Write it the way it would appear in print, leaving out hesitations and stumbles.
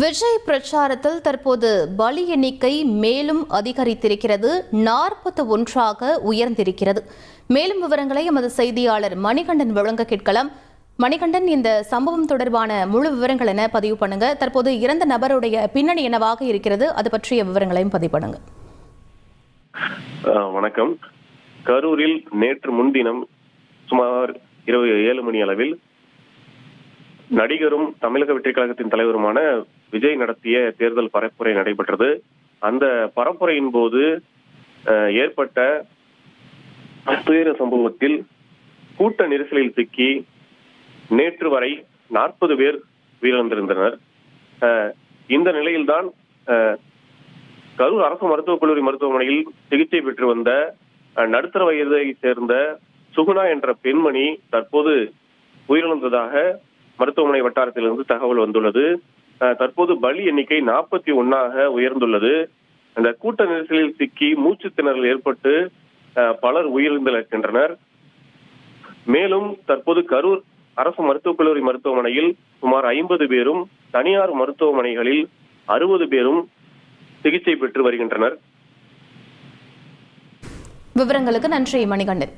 விஜய் பிரச்சாரத்தில் தற்போது பலி எண்ணிக்கை மேலும் அதிகரித்திருக்கிறது. 41ஆக உயர்ந்திருக்கிறது. மேலும் விவரங்களை எமது செய்தியாளர் மணிகண்டன் வழங்க கேட்கலாம். மணிகண்டன், இந்த சம்பவம் தொடர்பான முழு விவரங்கள் என பதிவு பண்ணுங்க. தற்போது இறந்த நபருடைய பின்னணி என்னவாக இருக்கிறது, அது பற்றிய விவரங்களையும் பதிவு பண்ணுங்க. வணக்கம். கரூரில் நேற்று முன்தினம் சுமார் இரவு 7 மணி அளவில் நடிகரும் தமிழக வெற்றிக் கழகத்தின் தலைவருமான விஜய் நடத்திய தேர்தல் பரப்புரை நடைபெற்றது. அந்த பரப்புரையின் போது ஏற்பட்ட துயர சம்பவத்தில் கூட்ட நெரிசலில் சிக்கி நேற்று வரை 40 பேர் உயிரிழந்திருந்தனர். இந்த நிலையில்தான் கரூர் அரசு மருத்துவக் கல்லூரி மருத்துவமனையில் சிகிச்சை பெற்று வந்த நடுத்தர வயதை சேர்ந்த சுகுணா என்ற பெண்மணி தற்போது உயிரிழந்ததாக மருத்துவமனை வட்டாரத்திலிருந்து தகவல் வந்துள்ளது. தற்போது பலி எண்ணிக்கை 41ஆக உயர்ந்துள்ளது. அந்த கூட்ட நெரிசலில் சிக்கி மூச்சு திணறல் ஏற்பட்டு பலர் உயிரிழந்திருக்கின்றனர். மேலும் தற்போது கரூர் அரசு மருத்துவக் கல்லூரி மருத்துவமனையில் சுமார் 50 பேரும், தனியார் மருத்துவமனைகளில் 60 பேரும் சிகிச்சை பெற்று வருகின்றனர். விவரங்களுக்கு நன்றி மணிகண்டன்.